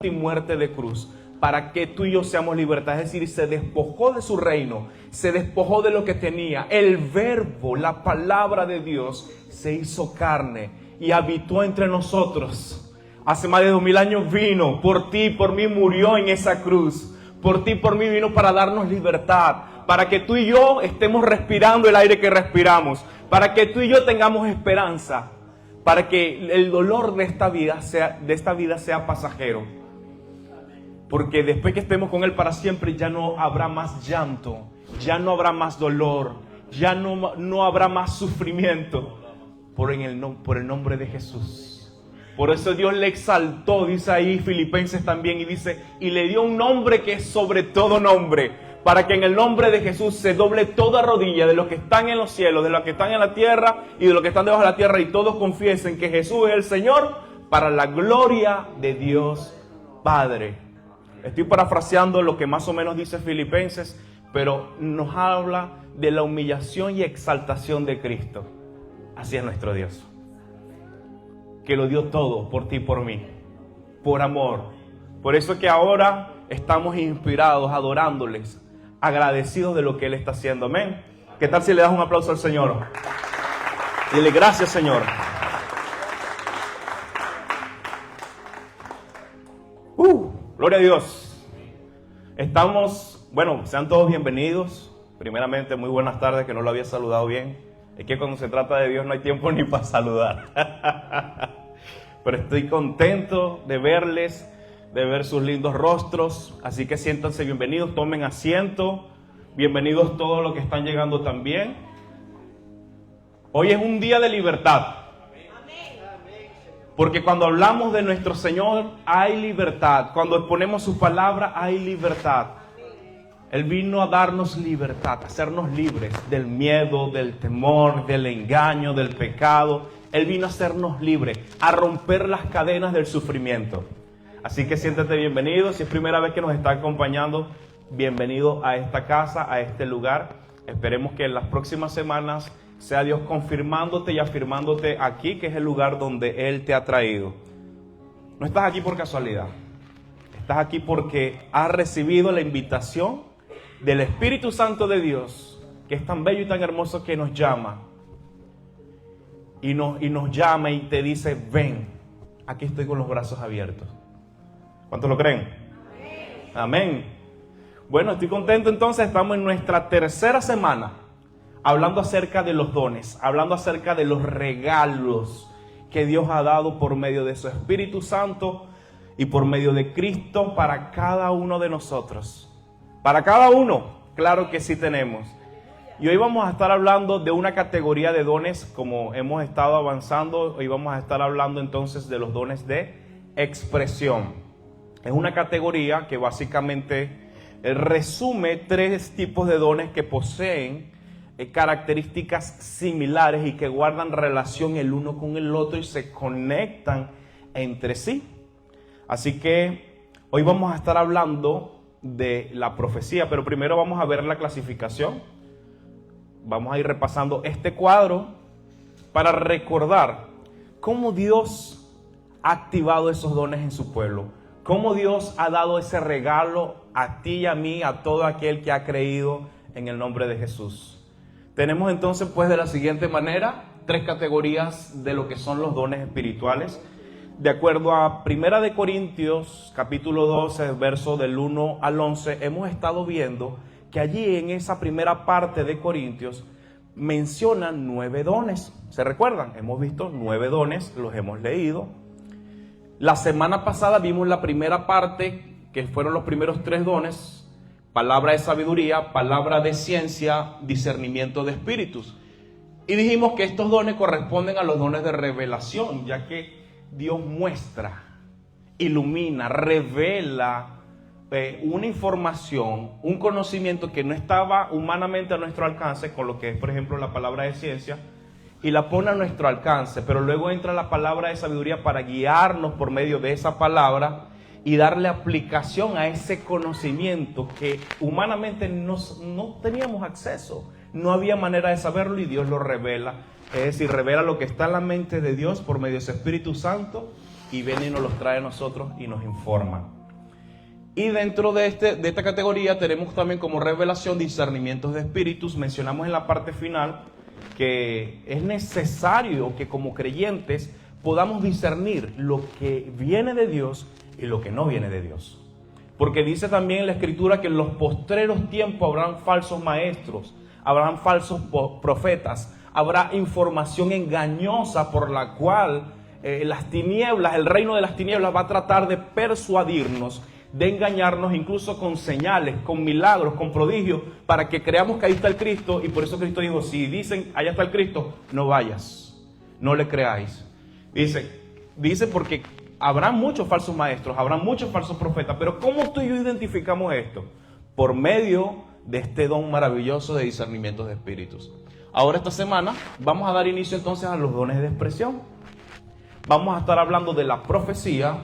y muerte de cruz para que tú y yo seamos libertados. Es decir, se despojó de su reino, se despojó de lo que tenía. El verbo, la palabra de Dios, se hizo carne y habitó entre nosotros. Hace más de 2000 años vino, por ti y por mí murió en esa cruz. Por ti y por mí vino para darnos libertad, para que tú y yo estemos respirando el aire que respiramos, para que tú y yo tengamos esperanza, para que el dolor de esta vida sea pasajero. Porque después que estemos con Él para siempre ya no habrá más llanto, ya no habrá más dolor, ya no habrá más sufrimiento por el nombre de Jesús. Por eso Dios le exaltó, dice ahí Filipenses también, y dice, y le dio un nombre que es sobre todo nombre, para que en el nombre de Jesús se doble toda rodilla de los que están en los cielos, de los que están en la tierra y de los que están debajo de la tierra, y todos confiesen que Jesús es el Señor, para la gloria de Dios Padre. Estoy parafraseando lo que más o menos dice Filipenses, pero nos habla de la humillación y exaltación de Cristo. Así es nuestro Dios, que lo dio todo por ti y por mí, por amor. Por eso que ahora estamos inspirados, adorándoles, agradecidos de lo que Él está haciendo. Amén. ¿Qué tal si le das un aplauso al Señor? Dile gracias, Señor. Gloria a Dios. Sean todos bienvenidos. Primeramente, muy buenas tardes, que no lo había saludado bien. Es que cuando se trata de Dios no hay tiempo ni para saludar. Pero estoy contento de verles, de ver sus lindos rostros. Así que siéntanse bienvenidos, tomen asiento. Bienvenidos todos los que están llegando también. Hoy es un día de libertad. Porque cuando hablamos de nuestro Señor hay libertad. Cuando exponemos su palabra hay libertad. Él vino a darnos libertad, a hacernos libres del miedo, del temor, del engaño, del pecado. Él vino a hacernos libres, a romper las cadenas del sufrimiento. Así que siéntate bienvenido. Si es primera vez que nos está acompañando, bienvenido a esta casa, a este lugar. Esperemos que en las próximas semanas sea Dios confirmándote y afirmándote aquí, que es el lugar donde Él te ha traído. No estás aquí por casualidad. Estás aquí porque has recibido la invitación del Espíritu Santo de Dios, que es tan bello y tan hermoso, que nos llama. Y nos llama y te dice, ven, aquí estoy con los brazos abiertos. ¿Cuántos lo creen? Amén. Amén. Bueno, estoy contento entonces, estamos en nuestra tercera semana hablando acerca de los dones, hablando acerca de los regalos que Dios ha dado por medio de su Espíritu Santo y por medio de Cristo para cada uno de nosotros. Para cada uno, claro que sí tenemos. Y hoy vamos a estar hablando de una categoría de dones, como hemos estado avanzando. Hoy vamos a estar hablando entonces de los dones de expresión. Es una categoría que básicamente resume tres tipos de dones que poseen características similares y que guardan relación el uno con el otro y se conectan entre sí. Así que hoy vamos a estar hablando de la profecía, pero primero vamos a ver la clasificación. Vamos a ir repasando este cuadro para recordar cómo Dios ha activado esos dones en su pueblo, cómo Dios ha dado ese regalo a ti y a mí, a todo aquel que ha creído en el nombre de Jesús. Tenemos entonces pues de la siguiente manera tres categorías de lo que son los dones espirituales. De acuerdo a 1 de Corintios capítulo 12, verso del 1 al 11, hemos estado viendo que allí en esa primera parte de Corintios mencionan 9 dones. ¿Se recuerdan? Hemos visto 9 dones, los hemos leído. La semana pasada vimos la primera parte, que fueron los primeros 3 dones: palabra de sabiduría, palabra de ciencia, discernimiento de espíritus. Y dijimos que estos dones corresponden a los dones de revelación, ya que Dios muestra, ilumina, revela una información, un conocimiento que no estaba humanamente a nuestro alcance, con lo que es, por ejemplo, la palabra de ciencia, y la pone a nuestro alcance. Pero luego entra la palabra de sabiduría para guiarnos por medio de esa palabra y darle aplicación a ese conocimiento que humanamente no teníamos acceso. No había manera de saberlo y Dios lo revela. Es decir, revela lo que está en la mente de Dios por medio de su Espíritu Santo y viene y nos los trae a nosotros y nos informa. Y dentro de esta categoría tenemos también como revelación discernimientos de espíritus. Mencionamos en la parte final que es necesario que como creyentes podamos discernir lo que viene de Dios y lo que no viene de Dios. Porque dice también en la Escritura que en los postreros tiempos habrán falsos maestros, habrán falsos profetas, habrá información engañosa por la cual las tinieblas, el reino de las tinieblas va a tratar de persuadirnos, de engañarnos incluso con señales, con milagros, con prodigios, para que creamos que ahí está el Cristo. Y por eso Cristo dijo, si dicen allá está el Cristo, no vayas, no le creáis. Dice porque habrá muchos falsos maestros, habrá muchos falsos profetas, pero ¿cómo tú y yo identificamos esto? Por medio de este don maravilloso de discernimientos de espíritus. Ahora esta semana vamos a dar inicio entonces a los dones de expresión. Vamos a estar hablando de la profecía,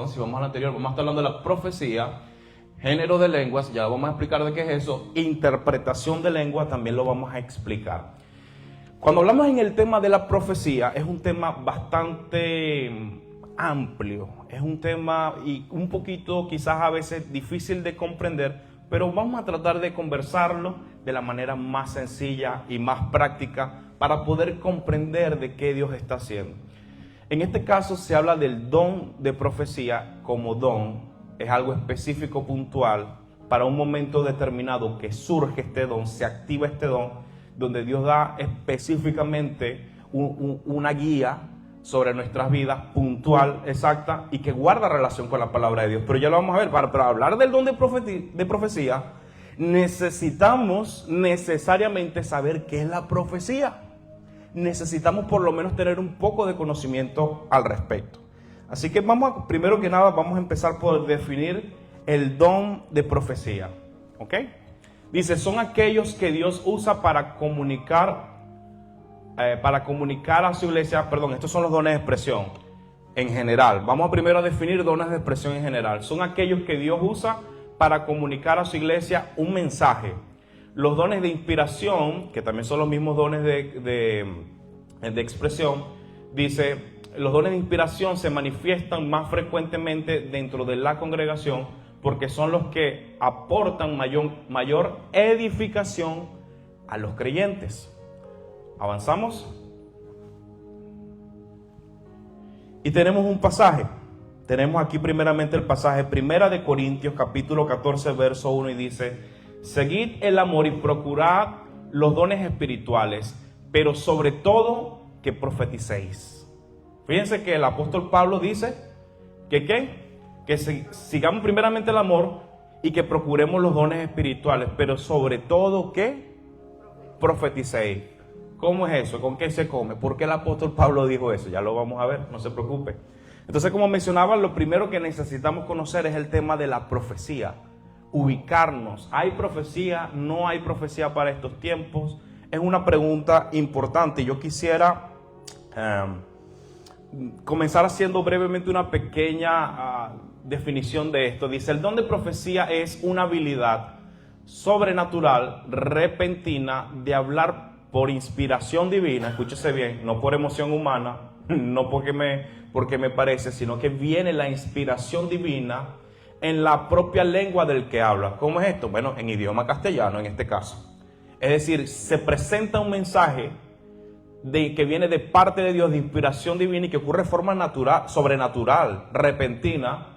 si vamos al anterior, vamos a estar hablando de la profecía, género de lenguas, ya vamos a explicar de qué es eso, interpretación de lengua también lo vamos a explicar. Cuando hablamos en el tema de la profecía, es un tema bastante amplio, es un tema y un poquito quizás a veces difícil de comprender, pero vamos a tratar de conversarlo de la manera más sencilla y más práctica para poder comprender de qué Dios está haciendo. En este caso se habla del don de profecía como don, es algo específico, puntual, para un momento determinado que surge este don, se activa este don, donde Dios da específicamente una guía sobre nuestras vidas, puntual, exacta, y que guarda relación con la palabra de Dios. Pero ya lo vamos a ver, para hablar del don de profecía, necesitamos necesariamente saber qué es la profecía. Necesitamos por lo menos tener un poco de conocimiento al respecto. Así que primero que nada, vamos a empezar por definir el don de profecía. ¿Ok? Dice, son aquellos que Dios usa para comunicar a su iglesia. Estos son los dones de expresión en general. Vamos primero a definir dones de expresión en general. Son aquellos que Dios usa para comunicar a su iglesia un mensaje. Los dones de inspiración, que también son los mismos dones de expresión, dice, los dones de inspiración se manifiestan más frecuentemente dentro de la congregación porque son los que aportan mayor edificación a los creyentes. ¿Avanzamos? Y tenemos un pasaje. Tenemos aquí primeramente el pasaje 1 de Corintios capítulo 14 verso 1 y dice: seguid el amor y procurad los dones espirituales, pero sobre todo que profeticéis. Fíjense que el apóstol Pablo dice que sigamos primeramente el amor y que procuremos los dones espirituales, pero sobre todo que profeticéis. ¿Cómo es eso? ¿Con qué se come? ¿Por qué el apóstol Pablo dijo eso? Ya lo vamos a ver, no se preocupe. Entonces, como mencionaba, lo primero que necesitamos conocer es el tema de la profecía. Ubicarnos. ¿Hay profecía? ¿No hay profecía para estos tiempos? Es una pregunta importante. Yo quisiera comenzar haciendo brevemente una pequeña definición de esto. Dice, el don de profecía es una habilidad sobrenatural, repentina, de hablar por inspiración divina, escúchese bien, no por emoción humana, no porque me parece, sino que viene la inspiración divina en la propia lengua del que habla. ¿Cómo es esto? Bueno, en idioma castellano en este caso. Es decir, se presenta un mensaje que viene de parte de Dios, de inspiración divina y que ocurre de forma natural, sobrenatural, repentina,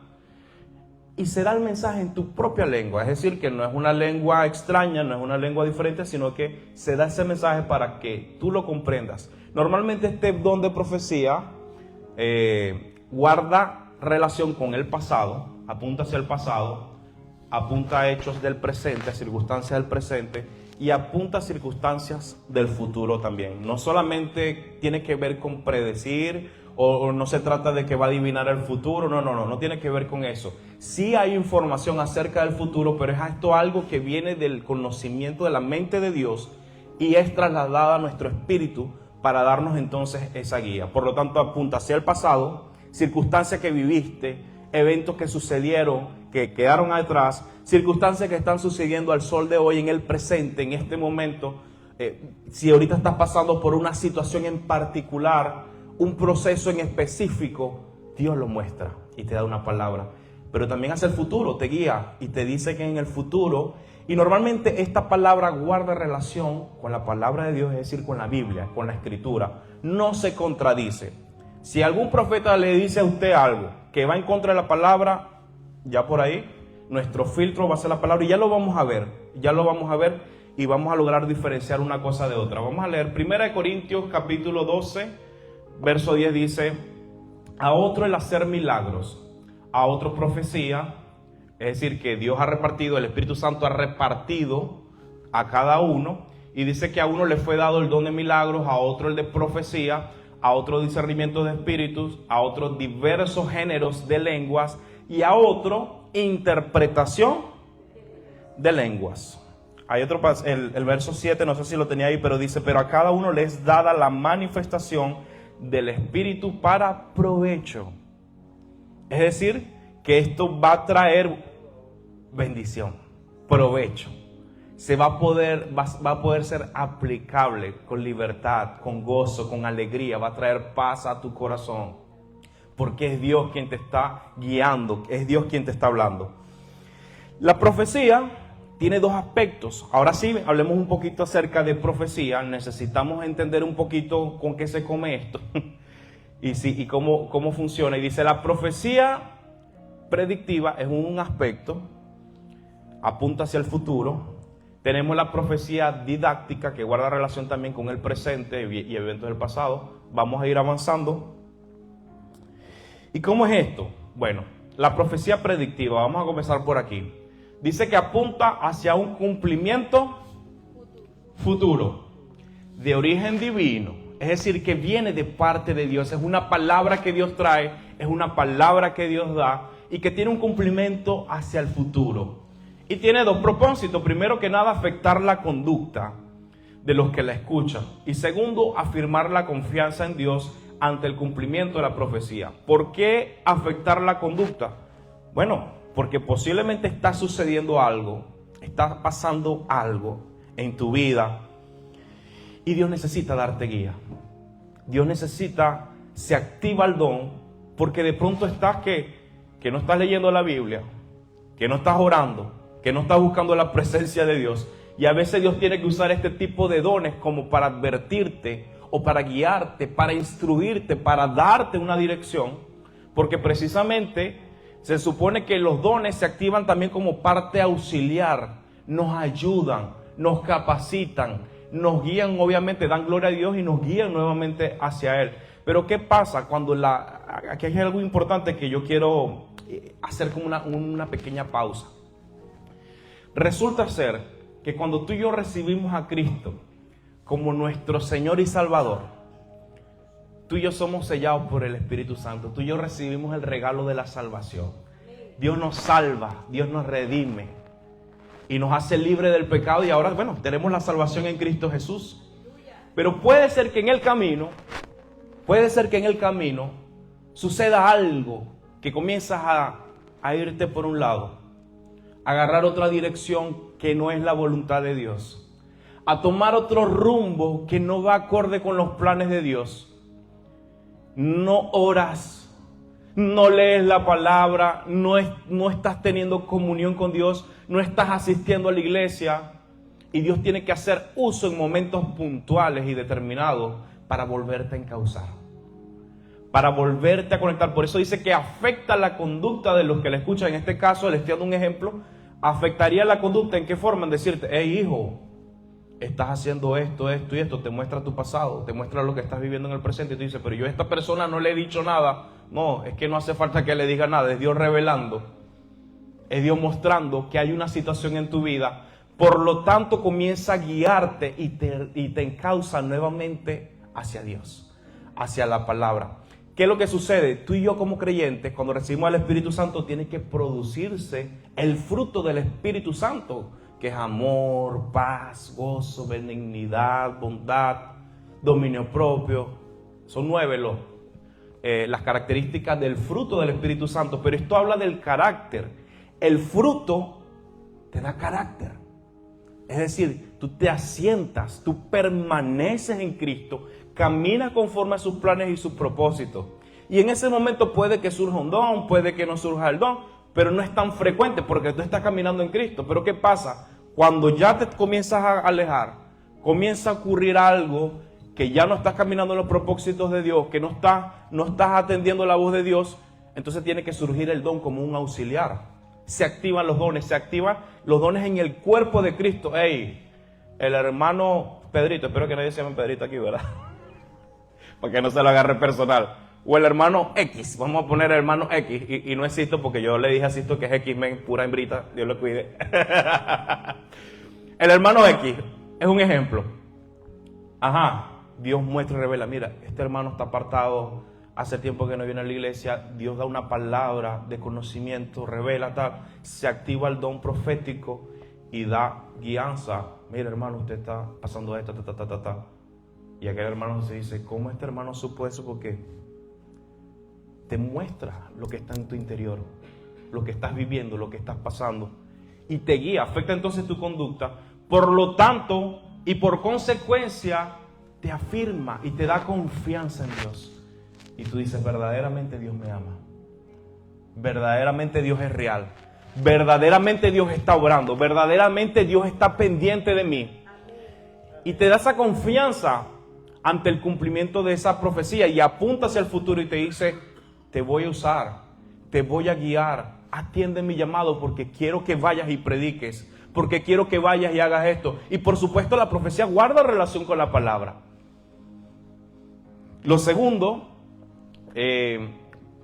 y se da el mensaje en tu propia lengua. Es decir, que no es una lengua extraña, no es una lengua diferente, sino que se da ese mensaje para que tú lo comprendas. Normalmente este don de profecía guarda relación con el pasado, apunta hacia el pasado, apunta a hechos del presente, a circunstancias del presente, y apunta a circunstancias del futuro también. No solamente tiene que ver con predecir, o no se trata de que va a adivinar el futuro, no tiene que ver con eso. Sí hay información acerca del futuro, pero es esto algo que viene del conocimiento de la mente de Dios y es trasladada a nuestro espíritu para darnos entonces esa guía. Por lo tanto, apunta hacia el pasado, circunstancias que viviste, eventos que sucedieron, que quedaron atrás, circunstancias que están sucediendo al sol de hoy, en el presente, en este momento. Si ahorita estás pasando por una situación en particular, un proceso en específico, Dios lo muestra y te da una palabra. Pero también hacia el futuro, te guía y te dice que en el futuro, y normalmente esta palabra guarda relación con la palabra de Dios, es decir, con la Biblia, con la Escritura. No se contradice. Si algún profeta le dice a usted algo que va en contra de la palabra, ya por ahí, nuestro filtro va a ser la palabra y ya lo vamos a ver. Ya lo vamos a ver y vamos a lograr diferenciar una cosa de otra. Vamos a leer 1 Corintios capítulo 12, verso 10 dice: a otro el hacer milagros, a otro profecía, es decir, que Dios ha repartido, el Espíritu Santo ha repartido a cada uno, y dice que a uno le fue dado el don de milagros, a otro el de profecía, a otro discernimiento de espíritus, a otros diversos géneros de lenguas, y a otro interpretación de lenguas. Hay otro, el verso 7, no sé si lo tenía ahí, pero dice: pero a cada uno le es dada la manifestación del Espíritu para provecho. Es decir, que esto va a traer bendición, provecho. Va a poder ser aplicable con libertad, con gozo, con alegría. Va a traer paz a tu corazón. Porque es Dios quien te está guiando, es Dios quien te está hablando. La profecía tiene dos aspectos. Ahora sí, hablemos un poquito acerca de profecía. Necesitamos entender un poquito con qué se come esto y cómo funciona. Y dice: la profecía predictiva es un aspecto, apunta hacia el futuro. Tenemos la profecía didáctica, que guarda relación también con el presente y eventos del pasado. Vamos a ir avanzando. ¿Y cómo es esto? Bueno, la profecía predictiva, vamos a comenzar por aquí. Dice que apunta hacia un cumplimiento futuro, de origen divino. Es decir, que viene de parte de Dios. Es una palabra que Dios trae, es una palabra que Dios da y que tiene un cumplimiento hacia el futuro. Y tiene dos propósitos. Primero que nada, afectar la conducta de los que la escuchan. Y segundo, afirmar la confianza en Dios ante el cumplimiento de la profecía. ¿Por qué afectar la conducta? Bueno, porque posiblemente está sucediendo algo, está pasando algo en tu vida y Dios necesita darte guía. Dios necesita, se activa el don, porque de pronto estás que no estás leyendo la Biblia, que no estás orando, que no estás buscando la presencia de Dios. Y a veces Dios tiene que usar este tipo de dones como para advertirte o para guiarte, para instruirte, para darte una dirección, porque precisamente se supone que los dones se activan también como parte auxiliar, nos ayudan, nos capacitan, nos guían, obviamente dan gloria a Dios y nos guían nuevamente hacia Él. Pero ¿qué pasa cuando aquí hay algo importante que yo quiero hacer como una pequeña pausa? Resulta ser que cuando tú y yo recibimos a Cristo como nuestro Señor y Salvador, tú y yo somos sellados por el Espíritu Santo. Tú y yo recibimos el regalo de la salvación. Dios nos salva, Dios nos redime y nos hace libre del pecado. Y ahora, bueno, tenemos la salvación en Cristo Jesús. Pero puede ser que en el camino suceda algo que comienzas a irte por un lado, a agarrar otra dirección que no es la voluntad de Dios, a tomar otro rumbo que no va acorde con los planes de Dios. No oras, no lees la palabra, no estás teniendo comunión con Dios, no estás asistiendo a la iglesia, y Dios tiene que hacer uso en momentos puntuales y determinados para volverte a encauzar, para volverte a conectar. Por eso dice que afecta la conducta de los que le escuchan. En este caso, le estoy dando un ejemplo, afectaría la conducta. ¿En qué forma? En decirte: hey hijo, estás haciendo esto y esto. Te muestra tu pasado, te muestra lo que estás viviendo en el presente. Y tú dices: pero yo a esta persona no le he dicho nada. No, es que no hace falta que le diga nada. Es Dios revelando, es Dios mostrando que hay una situación en tu vida. Por lo tanto, comienza a guiarte y te encausa nuevamente hacia Dios, hacia la palabra. ¿Qué es lo que sucede? Tú y yo como creyentes, cuando recibimos al Espíritu Santo, tiene que producirse el fruto del Espíritu Santo, que es amor, paz, gozo, benignidad, bondad, dominio propio. Son 9 las características del fruto del Espíritu Santo, pero esto habla del carácter. El fruto te da carácter. Es decir, tú te asientas, tú permaneces en Cristo, caminas conforme a sus planes y sus propósitos. Y en ese momento puede que surja un don, puede que no surja el don, pero no es tan frecuente porque tú estás caminando en Cristo. Pero ¿qué pasa? Cuando ya te comienzas a alejar, comienza a ocurrir algo que ya no estás caminando en los propósitos de Dios, que no estás atendiendo la voz de Dios, entonces tiene que surgir el don como un auxiliar. Se activan los dones en el cuerpo de Cristo. Hey, el hermano Pedrito, espero que nadie se llame Pedrito aquí, ¿verdad? Para que no se lo agarre personal. O el hermano X, vamos a poner el hermano X, y no es Sisto porque yo le dije a Sisto que es X-Men, pura hembrita, Dios lo cuide. El hermano X es un ejemplo. Ajá, Dios muestra y revela, mira, este hermano está apartado, hace tiempo que no viene a la iglesia, Dios da una palabra de conocimiento, revela tal, se activa el don profético y da guianza. Mira hermano, usted está pasando esto, Y aquel hermano se dice, ¿cómo este hermano supo eso? Porque te muestra lo que está en tu interior, lo que estás viviendo, lo que estás pasando, y te guía, afecta entonces tu conducta. Por lo tanto, y por consecuencia, te afirma y te da confianza en Dios. Y tú dices, verdaderamente Dios me ama. Verdaderamente Dios es real. Verdaderamente Dios está obrando. Verdaderamente Dios está pendiente de mí. Y te da esa confianza ante el cumplimiento de esa profecía y apunta hacia el futuro y te dice, te voy a usar, te voy a guiar, atiende mi llamado porque quiero que vayas y prediques, porque quiero que vayas y hagas esto. Y por supuesto la profecía guarda relación con la palabra. Lo segundo,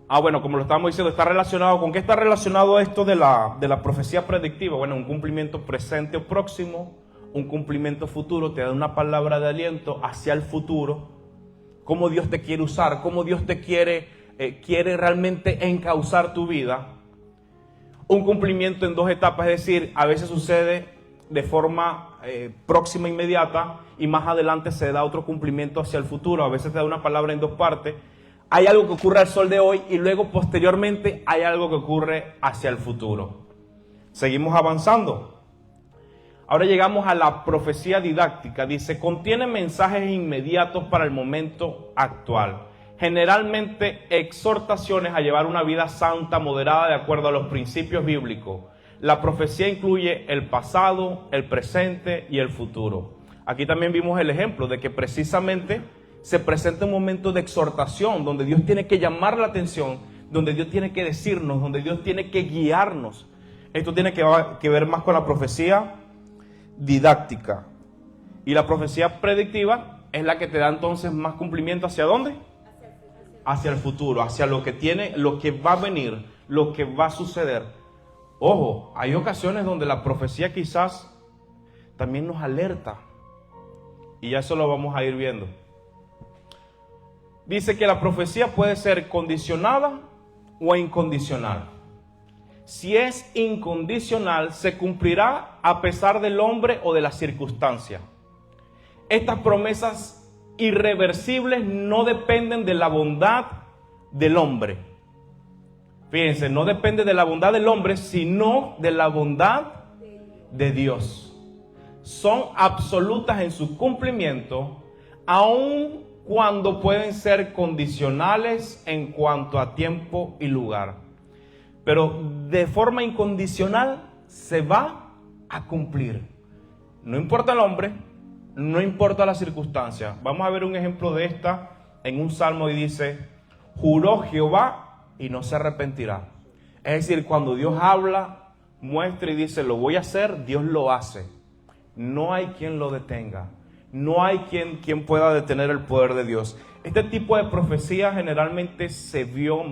como lo estábamos diciendo, está relacionado, ¿con qué está relacionado esto de la profecía predictiva? Bueno, un cumplimiento presente o próximo, un cumplimiento futuro, te da una palabra de aliento hacia el futuro, cómo Dios te quiere usar, cómo Dios te quiere realmente encauzar tu vida. Un cumplimiento en dos etapas, es decir, a veces sucede de forma próxima, inmediata, y más adelante se da otro cumplimiento hacia el futuro. A veces te da una palabra en dos partes. Hay algo que ocurre al sol de hoy y luego posteriormente hay algo que ocurre hacia el futuro. Seguimos avanzando. Ahora llegamos a la profecía didáctica. Dice, contiene mensajes inmediatos para el momento actual. Generalmente exhortaciones a llevar una vida santa, moderada, de acuerdo a los principios bíblicos. La profecía incluye el pasado, el presente y el futuro. Aquí también vimos el ejemplo de que precisamente se presenta un momento de exhortación donde Dios tiene que llamar la atención, donde Dios tiene que decirnos, donde Dios tiene que guiarnos. Esto tiene que ver más con la profecía didáctica. Y la profecía predictiva es la que te da entonces más cumplimiento. ¿Hacia dónde? Hacia el futuro, hacia lo que va a venir, lo que va a suceder. Ojo, hay ocasiones donde la profecía quizás también nos alerta. Y ya eso lo vamos a ir viendo. Dice que la profecía puede ser condicionada o incondicional. Si es incondicional, se cumplirá a pesar del hombre o de las circunstancias. Estas promesas irreversibles no dependen de la bondad del hombre. Fíjense, no depende de la bondad del hombre, sino de la bondad de Dios. Son absolutas en su cumplimiento, aun cuando pueden ser condicionales en cuanto a tiempo y lugar. Pero de forma incondicional se va a cumplir. No importa el hombre, no importa la circunstancia. Vamos a ver un ejemplo de esta en un salmo y dice, juró Jehová y no se arrepentirá. Es decir, cuando Dios habla, muestra y dice, lo voy a hacer, Dios lo hace. No hay quien lo detenga. No hay quien pueda detener el poder de Dios. Este tipo de profecía generalmente se vio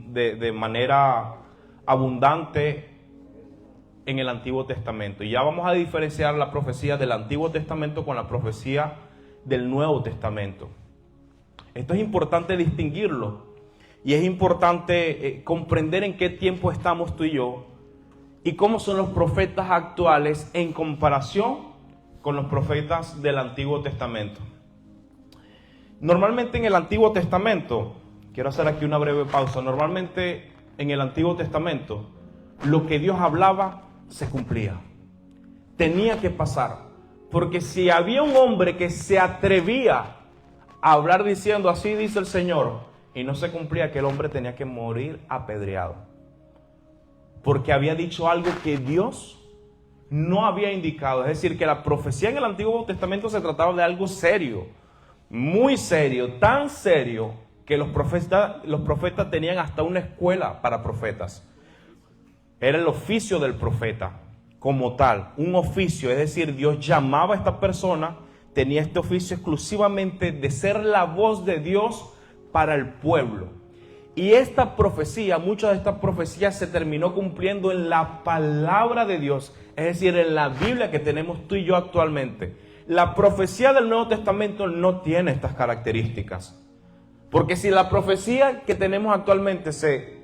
de manera abundante en el Antiguo Testamento. Y ya vamos a diferenciar la profecía del Antiguo Testamento con la profecía del Nuevo Testamento. Esto es importante distinguirlo. Y es importante comprender en qué tiempo estamos tú y yo y cómo son los profetas actuales en comparación con los profetas del Antiguo Testamento. Normalmente en el Antiguo Testamento, quiero hacer aquí una breve pausa, normalmente en el Antiguo Testamento lo que Dios hablaba se cumplía. Tenía que pasar, porque si había un hombre que se atrevía a hablar diciendo así dice el Señor, y no se cumplía, que el hombre tenía que morir apedreado. Porque había dicho algo que Dios no había indicado. Es decir, que la profecía en el Antiguo Testamento se trataba de algo serio, muy serio, tan serio que los profetas tenían hasta una escuela para profetas. Era el oficio del profeta como tal, un oficio, es decir, Dios llamaba a esta persona, tenía este oficio exclusivamente de ser la voz de Dios para el pueblo. Y esta profecía, muchas de estas profecías se terminó cumpliendo en la palabra de Dios, es decir, en la Biblia que tenemos tú y yo actualmente. La profecía del Nuevo Testamento no tiene estas características. Porque si la profecía que tenemos actualmente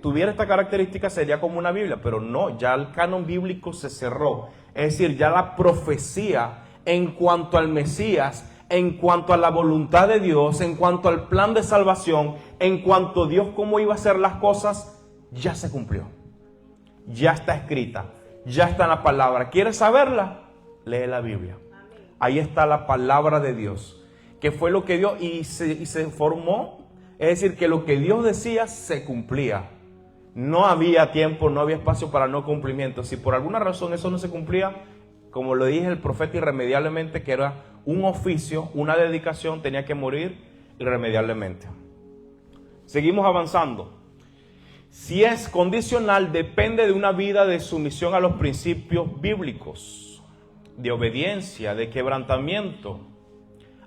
tuviera esta característica, sería como una Biblia, pero no, ya el canon bíblico se cerró. Es decir, ya la profecía en cuanto al Mesías, en cuanto a la voluntad de Dios, en cuanto al plan de salvación, en cuanto a Dios cómo iba a hacer las cosas, ya se cumplió. Ya está escrita, ya está en la palabra. ¿Quieres saberla? Lee la Biblia. Ahí está la palabra de Dios, que fue lo que Dios y se formó. Es decir, que lo que Dios decía se cumplía. No había tiempo, no había espacio para no cumplimiento. Si por alguna razón eso no se cumplía, como lo dije el profeta irremediablemente, que era un oficio, una dedicación, tenía que morir irremediablemente. Seguimos avanzando. Si es condicional, depende de una vida de sumisión a los principios bíblicos, de obediencia, de quebrantamiento.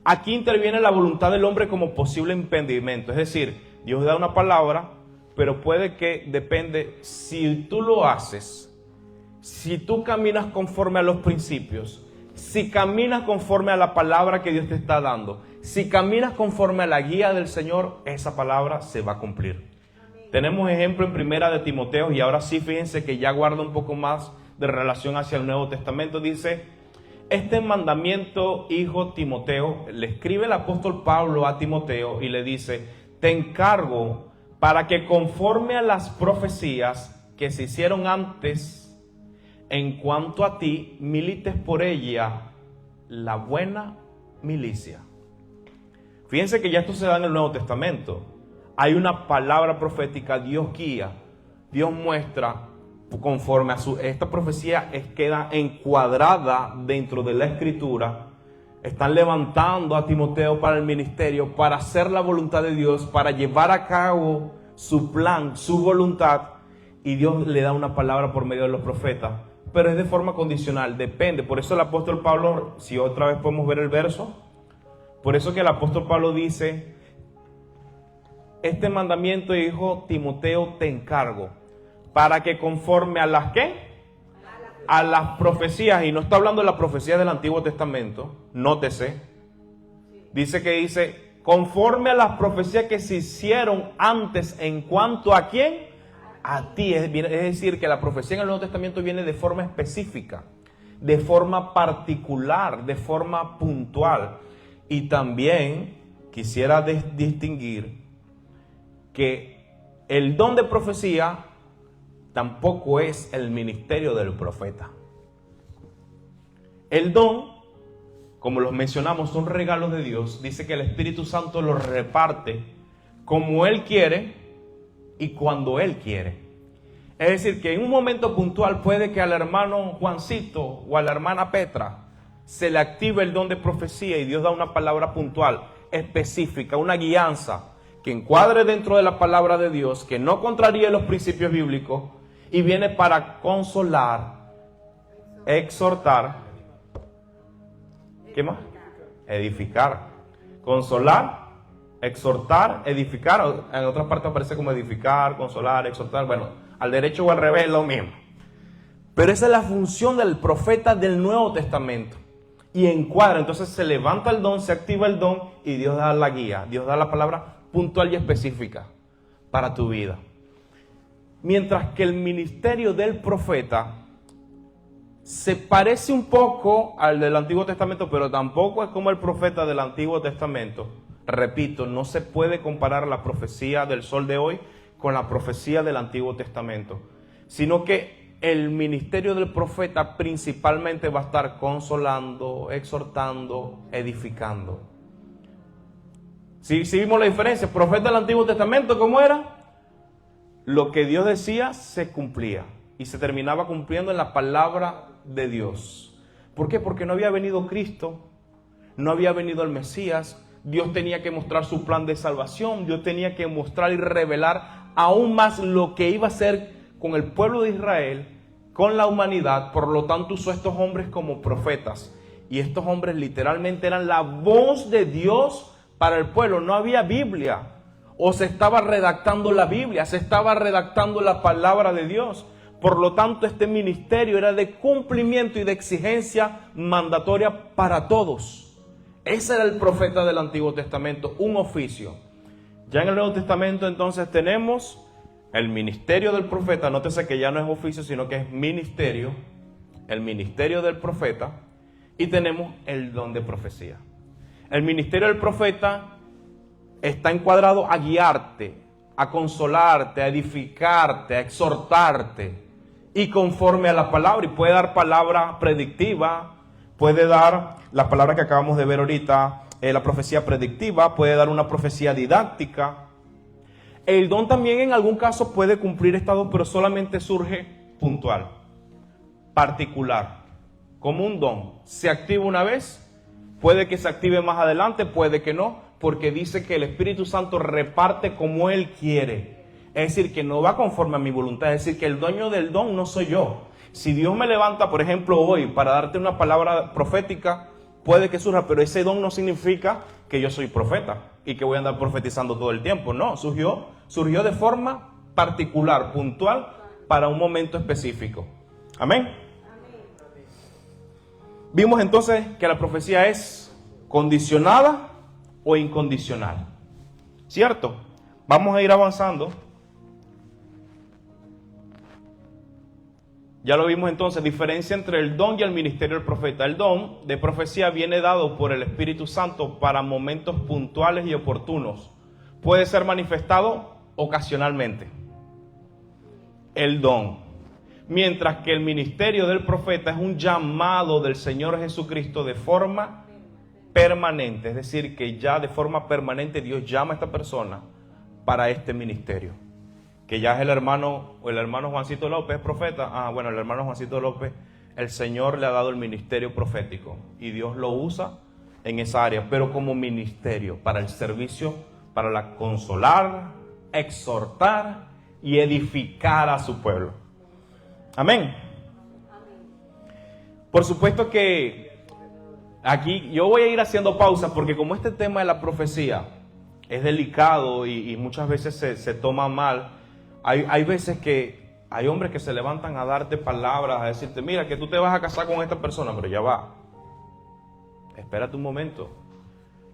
Aquí interviene la voluntad del hombre como posible impedimento. Es decir, Dios da una palabra, pero puede que depende si tú lo haces, si tú caminas conforme a los principios, si caminas conforme a la palabra que Dios te está dando, si caminas conforme a la guía del Señor, esa palabra se va a cumplir. Tenemos ejemplo en Primera de Timoteo, y ahora sí, fíjense que ya guarda un poco más de relación hacia el Nuevo Testamento. Dice: este mandamiento, hijo Timoteo, le escribe el apóstol Pablo a Timoteo y le dice: te encargo para que conforme a las profecías que se hicieron antes, en cuanto a ti, milites por ella la buena milicia. Fíjense que ya esto se da en el Nuevo Testamento. Hay una palabra profética, Dios guía, Dios muestra. Conforme a esta profecía queda encuadrada dentro de la Escritura. Están levantando a Timoteo para el ministerio, para hacer la voluntad de Dios, para llevar a cabo su plan, su voluntad. Y Dios le da una palabra por medio de los profetas, pero es de forma condicional, depende. Por eso el apóstol Pablo, si otra vez podemos ver el verso, por eso que el apóstol Pablo dice: este mandamiento, hijo Timoteo, te encargo, para que conforme a las ¿qué? A las profecías, y no está hablando de la profecía del Antiguo Testamento, nótese, dice conforme a las profecías que se hicieron antes, en cuanto a ¿quién? A ti. Es decir, que la profecía en el Nuevo Testamento viene de forma específica, de forma particular, de forma puntual. Y también quisiera distinguir que el don de profecía tampoco es el ministerio del profeta. El don, como los mencionamos, son regalos de Dios. Dice que el Espíritu Santo los reparte como Él quiere y cuando Él quiere. Es decir, que en un momento puntual puede que al hermano Juancito o a la hermana Petra se le active el don de profecía y Dios da una palabra puntual, específica, una guianza que encuadre dentro de la palabra de Dios, que no contraríe los principios bíblicos, y viene para consolar, exhortar, ¿qué más? Edificar. Consolar, exhortar, edificar. En otras partes aparece como edificar, consolar, exhortar. Bueno, al derecho o al revés es lo mismo. Pero esa es la función del profeta del Nuevo Testamento. Y encuadra, entonces se levanta el don, se activa el don y Dios da la guía, Dios da la palabra puntual y específica para tu vida. Mientras que el ministerio del profeta se parece un poco al del Antiguo Testamento, pero tampoco es como el profeta del Antiguo Testamento. Repito, no se puede comparar la profecía del sol de hoy con la profecía del Antiguo Testamento, sino que el ministerio del profeta principalmente va a estar consolando, exhortando, edificando. Si vimos la diferencia, profeta del Antiguo Testamento, ¿cómo era? Lo que Dios decía se cumplía y se terminaba cumpliendo en la palabra de Dios. ¿Por qué? Porque no había venido Cristo, no había venido el Mesías. Dios tenía que mostrar su plan de salvación, Dios tenía que mostrar y revelar aún más lo que iba a hacer con el pueblo de Israel, con la humanidad. Por lo tanto usó a estos hombres como profetas, y estos hombres literalmente eran la voz de Dios para el pueblo. No había Biblia, o se estaba redactando la Biblia, se estaba redactando la palabra de Dios. Por lo tanto este ministerio era de cumplimiento y de exigencia mandatoria para todos. Ese era el profeta del Antiguo Testamento, un oficio. Ya en el Nuevo Testamento entonces tenemos el ministerio del profeta. Nótese que ya no es oficio, sino que es ministerio. El ministerio del profeta. Y tenemos el don de profecía. El ministerio del profeta está encuadrado a guiarte, a consolarte, a edificarte, a exhortarte. Y conforme a la palabra. Y puede dar palabra predictiva. Puede dar la palabra que acabamos de ver ahorita, la profecía predictiva, puede dar una profecía didáctica. El don también en algún caso puede cumplir esta don, pero solamente surge puntual, particular, como un don. Se activa una vez, puede que se active más adelante, puede que no, porque dice que el Espíritu Santo reparte como Él quiere. Es decir, que no va conforme a mi voluntad, es decir, que el dueño del don no soy yo. Si Dios me levanta, por ejemplo, hoy para darte una palabra profética, puede que surja, pero ese don no significa que yo soy profeta y que voy a andar profetizando todo el tiempo. No, surgió de forma particular, puntual, para un momento específico. Amén. Vimos entonces que la profecía es condicionada o incondicional. ¿Cierto? Vamos a ir avanzando. Ya lo vimos entonces, diferencia entre el don y el ministerio del profeta. El don de profecía viene dado por el Espíritu Santo para momentos puntuales y oportunos. Puede ser manifestado ocasionalmente. El don. Mientras que el ministerio del profeta es un llamado del Señor Jesucristo de forma permanente. Es decir, que ya de forma permanente Dios llama a esta persona para este ministerio. Que ya es el hermano Juancito López, profeta. Bueno, el hermano Juancito López, el Señor le ha dado el ministerio profético y Dios lo usa en esa área, pero como ministerio, para el servicio, para la consolar, exhortar y edificar a su pueblo. Amén. Por supuesto que aquí yo voy a ir haciendo pausas, porque como este tema de la profecía es delicado y muchas veces se toma mal. Hay veces que hay hombres que se levantan a darte palabras, a decirte, mira, que tú te vas a casar con esta persona, pero ya va. Espérate un momento.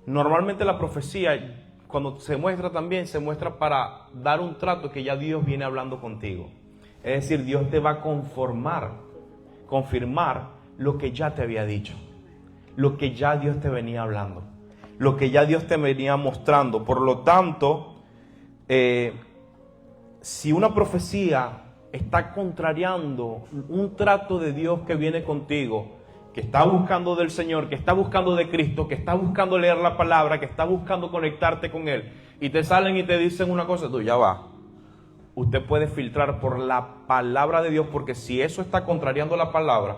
Normalmente la profecía, cuando se muestra también, se muestra para dar un trato que ya Dios viene hablando contigo. Es decir, Dios te va a confirmar lo que ya te había dicho, lo que ya Dios te venía hablando, lo que ya Dios te venía mostrando. Por lo tanto, si una profecía está contrariando un trato de Dios que viene contigo, que está buscando del Señor, que está buscando de Cristo, que está buscando leer la palabra, que está buscando conectarte con Él, y te salen y te dicen una cosa, tú ya va. Usted puede filtrar por la palabra de Dios, porque si eso está contrariando la palabra,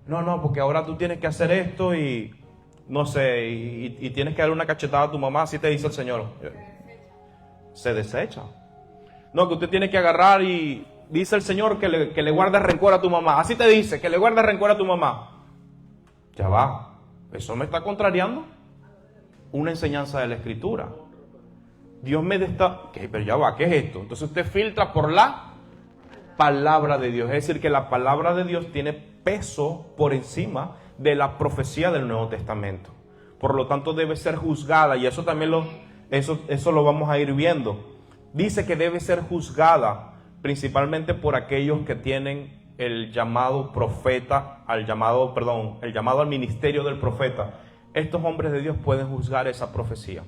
no, porque ahora tú tienes que hacer esto y no sé, y tienes que darle una cachetada a tu mamá, así te dice el Señor. Se desecha. No, que usted tiene que agarrar y dice el Señor que le guarde rencor a tu mamá. Así te dice, que le guarde rencor a tu mamá. Ya va. Eso me está contrariando una enseñanza de la Escritura. Dios me está... Pero ya va, ¿qué es esto? Entonces usted filtra por la palabra de Dios. Es decir, que la palabra de Dios tiene peso por encima de la profecía del Nuevo Testamento. Por lo tanto debe ser juzgada, y eso también eso lo vamos a ir viendo. Dice que debe ser juzgada principalmente por aquellos que tienen el llamado profeta, el llamado al ministerio del profeta. Estos hombres de Dios pueden juzgar esa profecía.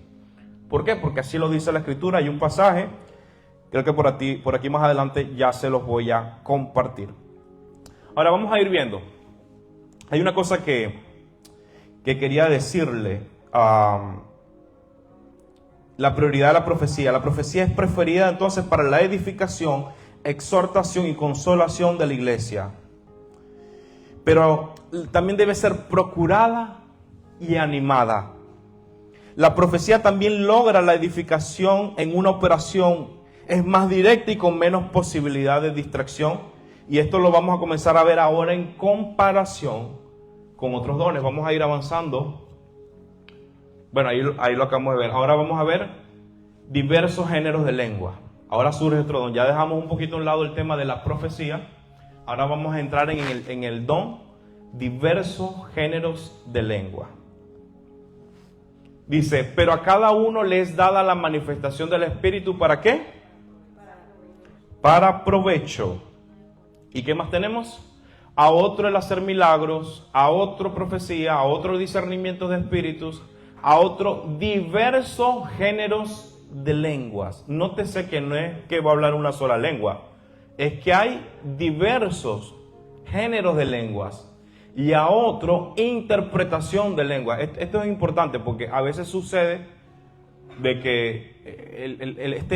¿Por qué? Porque así lo dice la Escritura. Hay un pasaje, creo que por aquí más adelante ya se los voy a compartir. Ahora vamos a ir viendo. Hay una cosa que quería decirle. la prioridad de la profecía. La profecía es preferida entonces para la edificación, exhortación y consolación de la iglesia. Pero también debe ser procurada y animada. La profecía también logra la edificación en una operación. Es más directa y con menos posibilidad de distracción. Y esto lo vamos a comenzar a ver ahora en comparación con otros dones. Vamos a ir avanzando. Bueno, ahí lo acabamos de ver. Ahora vamos a ver diversos géneros de lengua. Ahora surge otro don. Ya dejamos un poquito a un lado el tema de la profecía. Ahora vamos a entrar en el don, diversos géneros de lengua. Dice, pero a cada uno le es dada la manifestación del Espíritu, ¿para qué? Para provecho. ¿Y qué más tenemos? A otro el hacer milagros, a otro profecía, a otro discernimiento de espíritus, a otro diversos géneros de lenguas. Nótese que no es que va a hablar una sola lengua, es que hay diversos géneros de lenguas. Y a otro, interpretación de lengua. Esto es importante porque a veces sucede de que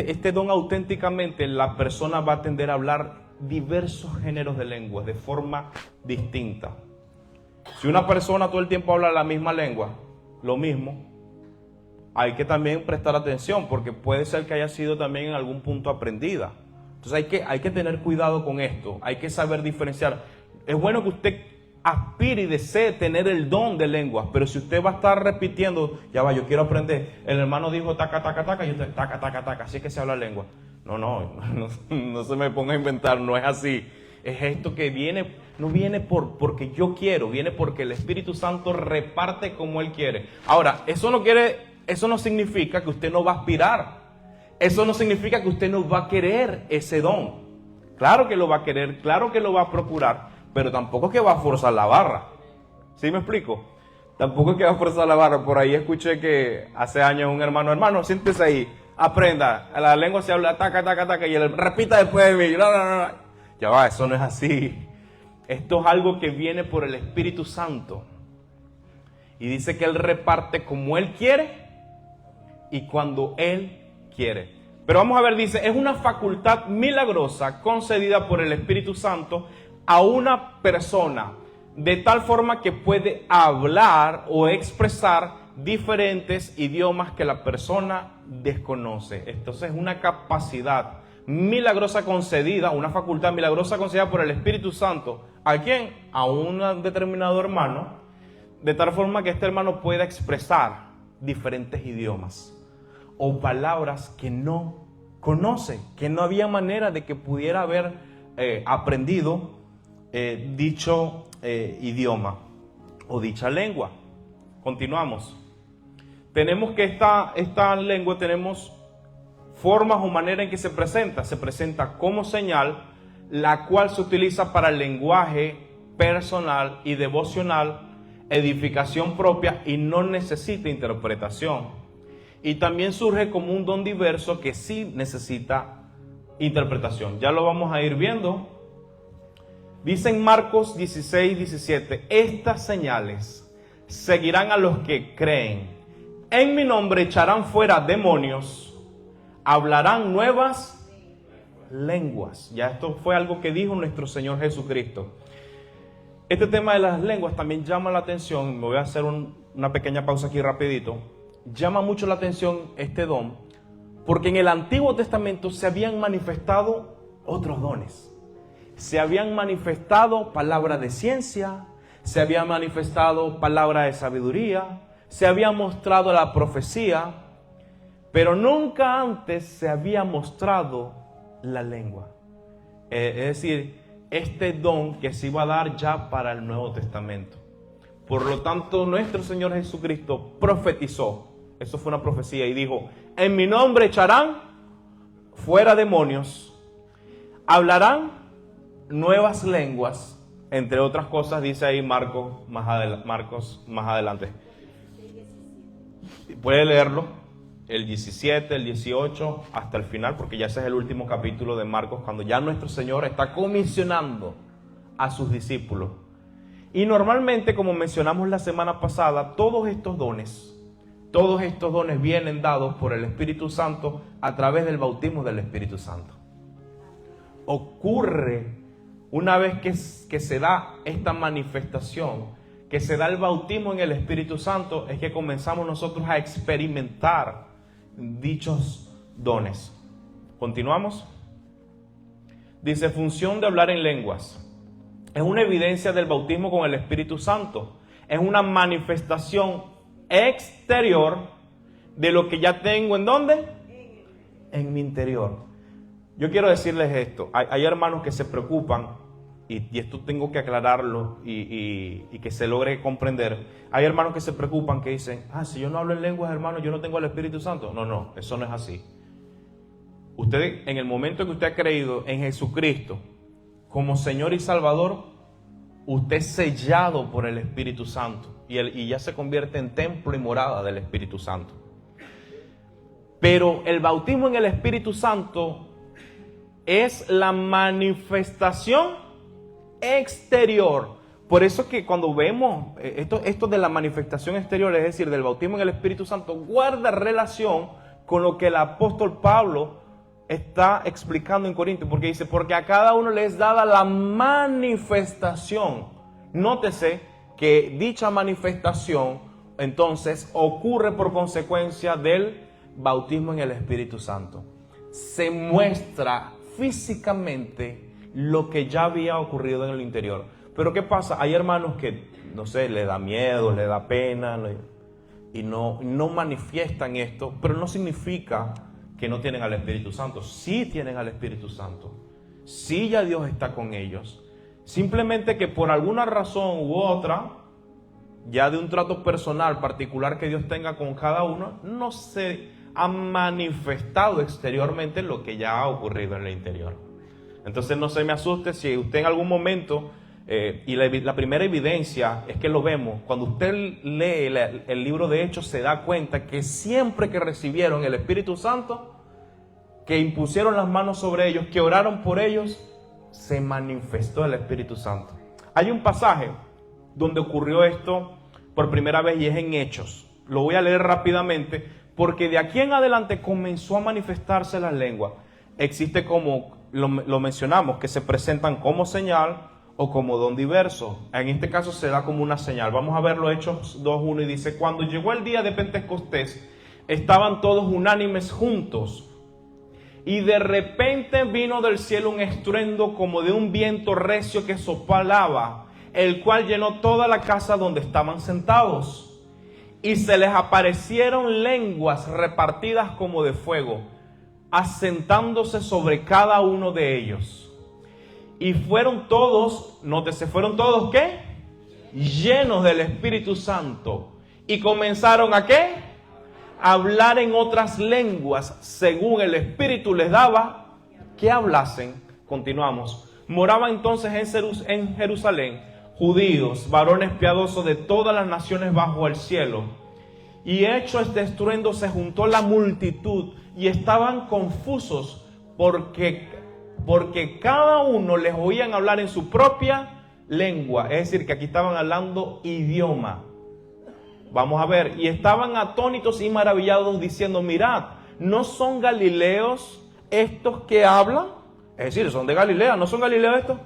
este don auténticamente la persona va a tender a hablar diversos géneros de lenguas de forma distinta. Si una persona todo el tiempo habla la misma lengua, lo mismo, hay que también prestar atención porque puede ser que haya sido también en algún punto aprendida. Entonces hay que tener cuidado con esto, hay que saber diferenciar. Es bueno que usted aspire y desee tener el don de lenguas, pero si usted va a estar repitiendo, ya va, yo quiero aprender, el hermano dijo taca, taca, taca, y usted taca, taca, taca, así es que se habla lengua. No se me ponga a inventar, no es así. Es esto que viene, no viene porque yo quiero, viene porque el Espíritu Santo reparte como Él quiere. Ahora, eso no significa que usted no va a aspirar. Eso no significa que usted no va a querer ese don. Claro que lo va a querer, claro que lo va a procurar, pero tampoco es que va a forzar la barra. ¿Sí me explico? Tampoco es que va a forzar la barra. Por ahí escuché que hace años un hermano, siéntese ahí, aprenda. La lengua se habla taca, taca, taca, y él repita después de mí. No. Ya va, eso no es así. Esto es algo que viene por el Espíritu Santo. Y dice que Él reparte como Él quiere y cuando Él quiere. Pero vamos a ver, dice, es una facultad milagrosa concedida por el Espíritu Santo a una persona de tal forma que puede hablar o expresar diferentes idiomas que la persona desconoce. Entonces es una capacidad milagrosa concedida, una facultad milagrosa concedida por el Espíritu Santo. ¿A quién? A un determinado hermano, de tal forma que este hermano pueda expresar diferentes idiomas o palabras que no conoce, que no había manera de que pudiera haber aprendido dicho idioma o dicha lengua. Continuamos. Tenemos que esta lengua, tenemos formas o manera en que se presenta como señal, la cual se utiliza para el lenguaje personal y devocional, edificación propia y no necesita interpretación. Y también surge como un don diverso que sí necesita interpretación. Ya lo vamos a ir viendo. Dice en Marcos 16, 17, estas señales seguirán a los que creen. En mi nombre echarán fuera demonios, hablarán nuevas lenguas. Ya esto fue algo que dijo nuestro Señor Jesucristo. Este tema de las lenguas también llama la atención. Me voy a hacer una pequeña pausa aquí rapidito. Llama mucho la atención este don, porque en el Antiguo Testamento se habían manifestado otros dones. Se habían manifestado palabras de ciencia, se había manifestado palabra de sabiduría, se había mostrado la profecía, pero nunca antes se había mostrado la lengua. Es decir, este don que se iba a dar ya para el Nuevo Testamento. Por lo tanto, nuestro Señor Jesucristo profetizó. Eso fue una profecía y dijo, en mi nombre echarán fuera demonios, hablarán nuevas lenguas, entre otras cosas, dice ahí Marcos más adelante. Puede leerlo, el 17, el 18, hasta el final, porque ya ese es el último capítulo de Marcos, cuando ya nuestro Señor está comisionando a sus discípulos. Y normalmente, como mencionamos la semana pasada, todos estos dones Todos estos dones vienen dados por el Espíritu Santo a través del bautismo del Espíritu Santo. Ocurre una vez que se da esta manifestación, que se da el bautismo en el Espíritu Santo, es que comenzamos nosotros a experimentar dichos dones. ¿Continuamos? Dice, función de hablar en lenguas. Es una evidencia del bautismo con el Espíritu Santo. Es una manifestación exterior de lo que ya tengo. ¿En dónde? En mi interior. Yo quiero decirles esto. Hay hermanos que se preocupan, y esto tengo que aclararlo y que se logre comprender. Hay hermanos que se preocupan, que dicen, si yo no hablo en lenguas, hermano, yo no tengo el Espíritu Santo. No, eso no es así. Usted, en el momento que usted ha creído en Jesucristo como Señor y Salvador, usted es sellado por el Espíritu Santo y ya se convierte en templo y morada del Espíritu Santo. Pero el bautismo en el Espíritu Santo es la manifestación exterior. Por eso que cuando vemos esto de la manifestación exterior, es decir, del bautismo en el Espíritu Santo, guarda relación con lo que el apóstol Pablo está explicando en Corintios, porque dice, porque a cada uno le es dada la manifestación. Nótese que dicha manifestación entonces ocurre por consecuencia del bautismo en el Espíritu Santo. Se muestra físicamente lo que ya había ocurrido en el interior. Pero ¿qué pasa? Hay hermanos que, no sé, le da miedo, le da pena y no manifiestan esto, pero no significa que no tienen al Espíritu Santo. Sí tienen al Espíritu Santo. Sí, ya Dios está con ellos. Simplemente que por alguna razón u otra, ya de un trato personal particular que Dios tenga con cada uno, no se ha manifestado exteriormente lo que ya ha ocurrido en el interior. Entonces no se me asuste si usted en algún momento, y la primera evidencia es que lo vemos, cuando usted lee el libro de Hechos se da cuenta que siempre que recibieron el Espíritu Santo, que impusieron las manos sobre ellos, que oraron por ellos, se manifestó el Espíritu Santo. Hay un pasaje donde ocurrió esto por primera vez y es en Hechos. Lo voy a leer rápidamente porque de aquí en adelante comenzó a manifestarse la lengua. Existe, como lo mencionamos, que se presentan como señal o como don diverso. En este caso se da como una señal. Vamos a verlo, Hechos 2:1, y dice, cuando llegó el día de Pentecostés, estaban todos unánimes juntos, y de repente vino del cielo un estruendo como de un viento recio que soplaba, el cual llenó toda la casa donde estaban sentados. Y se les aparecieron lenguas repartidas como de fuego, asentándose sobre cada uno de ellos. Y fueron todos, nótese, fueron todos, ¿qué? Llenos del Espíritu Santo. Y comenzaron ¿a qué? A hablar en otras lenguas, según el Espíritu les daba que hablasen. Continuamos. Moraba entonces en Jerusalén judíos, varones piadosos de todas las naciones bajo el cielo. Y hecho este estruendo se juntó la multitud y estaban confusos porque cada uno les oían hablar en su propia lengua. Es decir, que aquí estaban hablando idioma. Vamos a ver, y estaban atónitos y maravillados diciendo, mirad, ¿no son galileos estos que hablan? Es decir, son de Galilea, ¿no son galileos estos?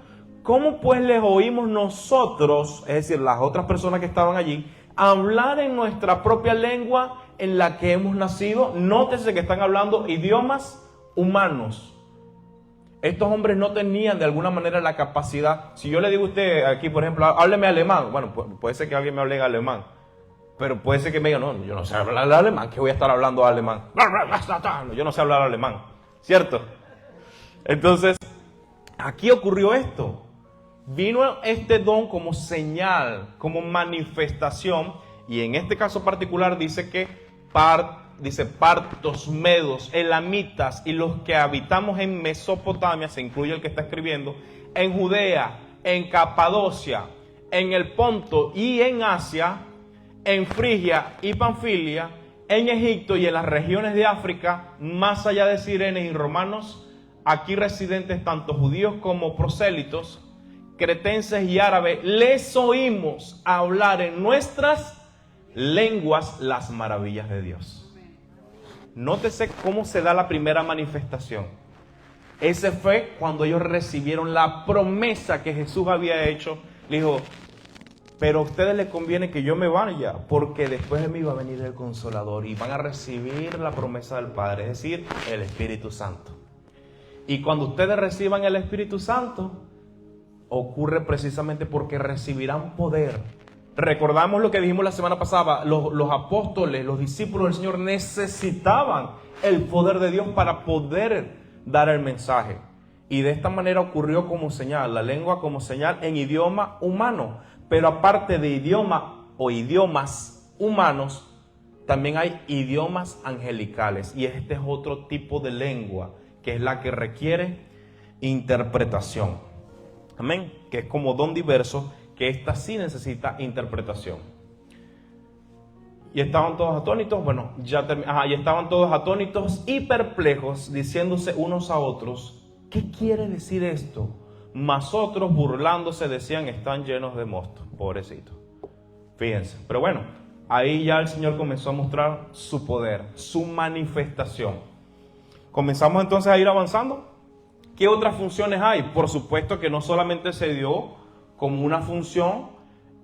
¿Cómo pues les oímos nosotros, es decir, las otras personas que estaban allí, hablar en nuestra propia lengua en la que hemos nacido? Nótese que están hablando idiomas humanos. Estos hombres no tenían de alguna manera la capacidad. Si yo le digo a usted aquí, por ejemplo, hábleme alemán. Bueno, puede ser que alguien me hable en alemán. Pero puede ser que me diga, no, yo no sé hablar alemán, que voy a estar hablando alemán. Yo no sé hablar alemán, ¿cierto? Entonces, aquí ocurrió esto. Vino este don como señal, como manifestación, y en este caso particular dice que partos, medos, elamitas y los que habitamos en Mesopotamia, se incluye el que está escribiendo, en Judea, en Capadocia, en el Ponto y en Asia, en Frigia y Panfilia, en Egipto y en las regiones de África, más allá de sirenes y romanos, aquí residentes tanto judíos como prosélitos, cretenses y árabes, les oímos hablar en nuestras lenguas las maravillas de Dios. Nótese cómo se da la primera manifestación. Ese fue cuando ellos recibieron la promesa que Jesús había hecho. Le dijo, pero a ustedes les conviene que yo me vaya, porque después de mí va a venir el Consolador y van a recibir la promesa del Padre, es decir, el Espíritu Santo. Y cuando ustedes reciban el Espíritu Santo, ocurre precisamente porque recibirán poder. Recordamos lo que dijimos la semana pasada, los apóstoles, los discípulos del Señor necesitaban el poder de Dios para poder dar el mensaje. Y de esta manera ocurrió como señal, la lengua como señal en idioma humano. Pero aparte de idioma o idiomas humanos, también hay idiomas angelicales. Y este es otro tipo de lengua, que es la que requiere interpretación. Amén. Que es como don diverso, que esta sí necesita interpretación. Y estaban todos atónitos, y estaban todos atónitos y perplejos, diciéndose unos a otros, ¿qué quiere decir esto? Mas otros, burlándose, decían, están llenos de mosto. Pobrecitos. Fíjense. Pero bueno, ahí ya el Señor comenzó a mostrar su poder, su manifestación. Comenzamos entonces a ir avanzando. ¿Qué otras funciones hay? Por supuesto que no solamente se dio como una función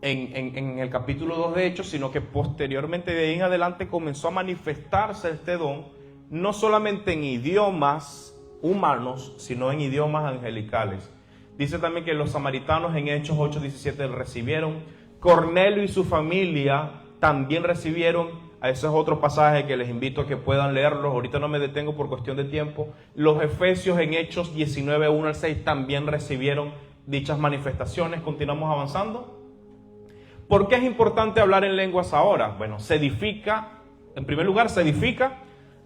en el capítulo 2 de Hechos, sino que posteriormente de ahí en adelante comenzó a manifestarse este don, no solamente en idiomas humanos, sino en idiomas angelicales. Dice también que los samaritanos en Hechos 8:17 recibieron, Cornelio y su familia también recibieron. Ese es otro pasaje que les invito a que puedan leerlos. Ahorita no me detengo por cuestión de tiempo. Los efesios en Hechos 19:1-6 también recibieron dichas manifestaciones. Continuamos avanzando. ¿Por qué es importante hablar en lenguas ahora? Bueno, se edifica, en primer lugar, se edifica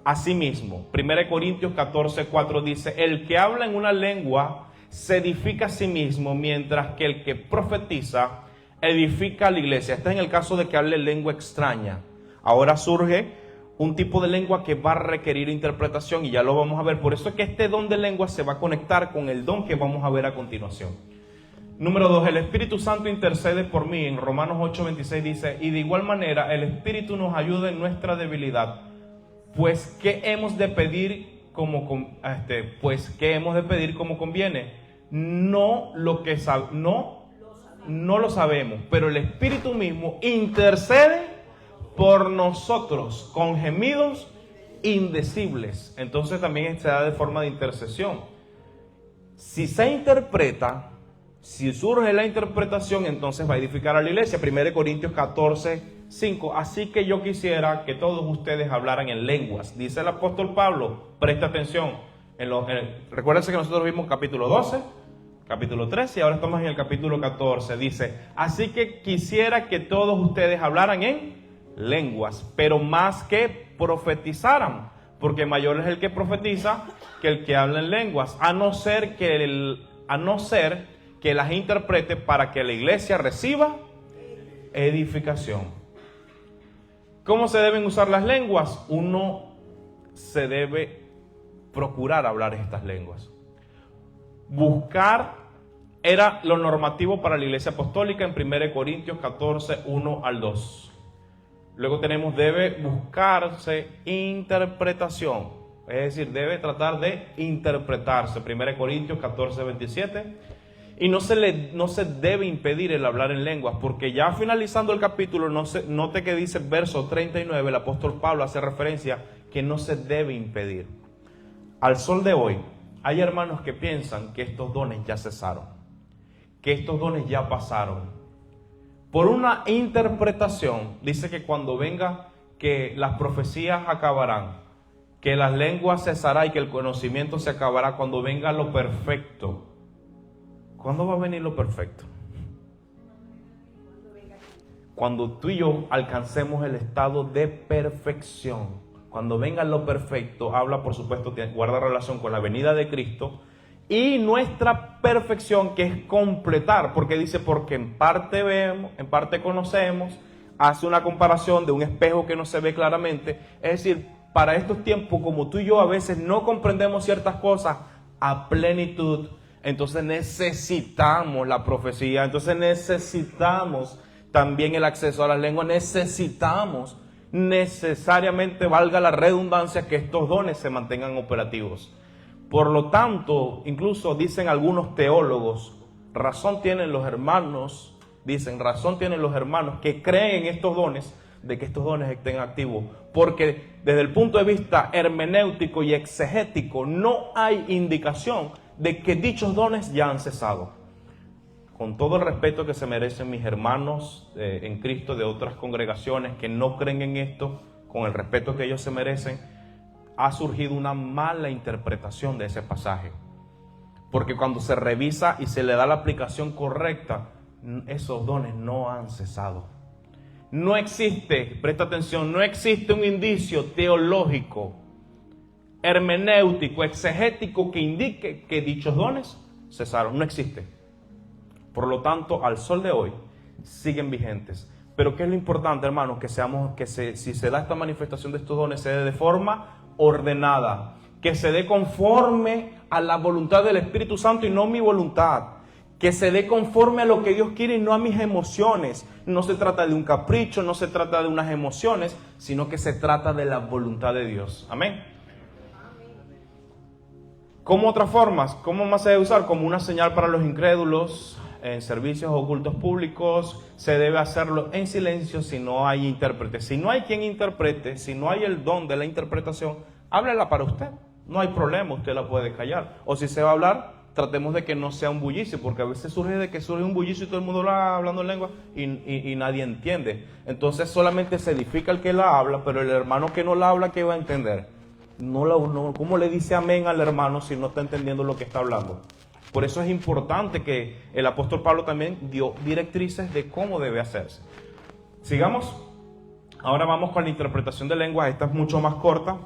a sí mismo. 1 Corintios 14:4 dice, el que habla en una lengua se edifica a sí mismo, mientras que el que profetiza edifica a la iglesia. Este es en el caso de que hable lengua extraña. Ahora surge un tipo de lengua que va a requerir interpretación y ya lo vamos a ver. Por eso es que este don de lengua se va a conectar con el don que vamos a ver a continuación. Número 2, el Espíritu Santo intercede por mí. En Romanos 8:26 dice, y de igual manera el Espíritu nos ayuda en nuestra debilidad. Pues, ¿qué hemos de pedir como conviene? No lo sabemos, pero el Espíritu mismo intercede por nosotros con gemidos indecibles. Entonces también se da de forma de intercesión. Si se interpreta, si surge la interpretación, entonces va a edificar a la iglesia. 1 Corintios 14:5. Así que yo quisiera que todos ustedes hablaran en lenguas. Dice el apóstol Pablo, presta atención. Recuérdense que nosotros vimos capítulo 12, capítulo 13 y ahora estamos en el capítulo 14. Dice, así que quisiera que todos ustedes hablaran en lenguas, pero más que profetizaran, porque mayor es el que profetiza que el que habla en lenguas, a no ser que las interprete para que la iglesia reciba edificación. ¿Cómo se deben usar las lenguas? Uno se debe procurar hablar estas lenguas. Buscar era lo normativo para la iglesia apostólica en 1 Corintios 14:1-2. Luego tenemos, debe buscarse interpretación, es decir, debe tratar de interpretarse. 1 Corintios 14:27. Y no se debe impedir el hablar en lenguas, porque ya finalizando el capítulo, note que dice verso 39, el apóstol Pablo hace referencia que no se debe impedir. Al sol de hoy, hay hermanos que piensan que estos dones ya cesaron, que estos dones ya pasaron. Por una interpretación, dice que cuando venga, que las profecías acabarán, que las lenguas cesarán y que el conocimiento se acabará cuando venga lo perfecto. ¿Cuándo va a venir lo perfecto? Cuando tú y yo alcancemos el estado de perfección. Cuando venga lo perfecto, habla por supuesto, guarda relación con la venida de Cristo y nuestra perfección, que es completar, porque dice, porque en parte vemos, en parte conocemos, hace una comparación de un espejo que no se ve claramente. Es decir, para estos tiempos, como tú y yo a veces no comprendemos ciertas cosas a plenitud, entonces necesitamos la profecía, entonces necesitamos también el acceso a las lenguas, necesitamos necesariamente, valga la redundancia, que estos dones se mantengan operativos. Por lo tanto, incluso dicen algunos teólogos, razón tienen los hermanos que creen en estos dones, de que estos dones estén activos, porque desde el punto de vista hermenéutico y exegético no hay indicación de que dichos dones ya han cesado. Con todo el respeto que se merecen mis hermanos en Cristo de otras congregaciones que no creen en esto, con el respeto que ellos se merecen, ha surgido una mala interpretación de ese pasaje. Porque cuando se revisa y se le da la aplicación correcta, esos dones no han cesado. No existe, presta atención, no existe un indicio teológico, hermenéutico, exegético que indique que dichos dones cesaron. No existe. Por lo tanto, al sol de hoy siguen vigentes. Pero ¿qué es lo importante, hermanos? Si se da esta manifestación de estos dones, se dé de forma ordenada, que se dé conforme a la voluntad del Espíritu Santo y no mi voluntad, que se dé conforme a lo que Dios quiere y no a mis emociones. No se trata de un capricho, no se trata de unas emociones, sino que se trata de la voluntad de Dios. Amén. ¿Cómo otras formas? ¿Cómo más se debe usar? Como una señal para los incrédulos, en servicios o cultos públicos. Se debe hacerlo en silencio si no hay intérprete. Si no hay quien interprete, si no hay el don de la interpretación, háblela para usted. No hay problema, usted la puede callar. O si se va a hablar, tratemos de que no sea un bullicio, porque a veces surge un bullicio y todo el mundo la hablando en lengua y nadie entiende. Entonces solamente se edifica el que la habla, pero el hermano que no la habla, ¿qué va a entender? ¿Cómo le dice amén al hermano si no está entendiendo lo que está hablando? Por eso es importante que el apóstol Pablo también dio directrices de cómo debe hacerse. Sigamos. Ahora vamos con la interpretación de lenguas. Esta es mucho más corta.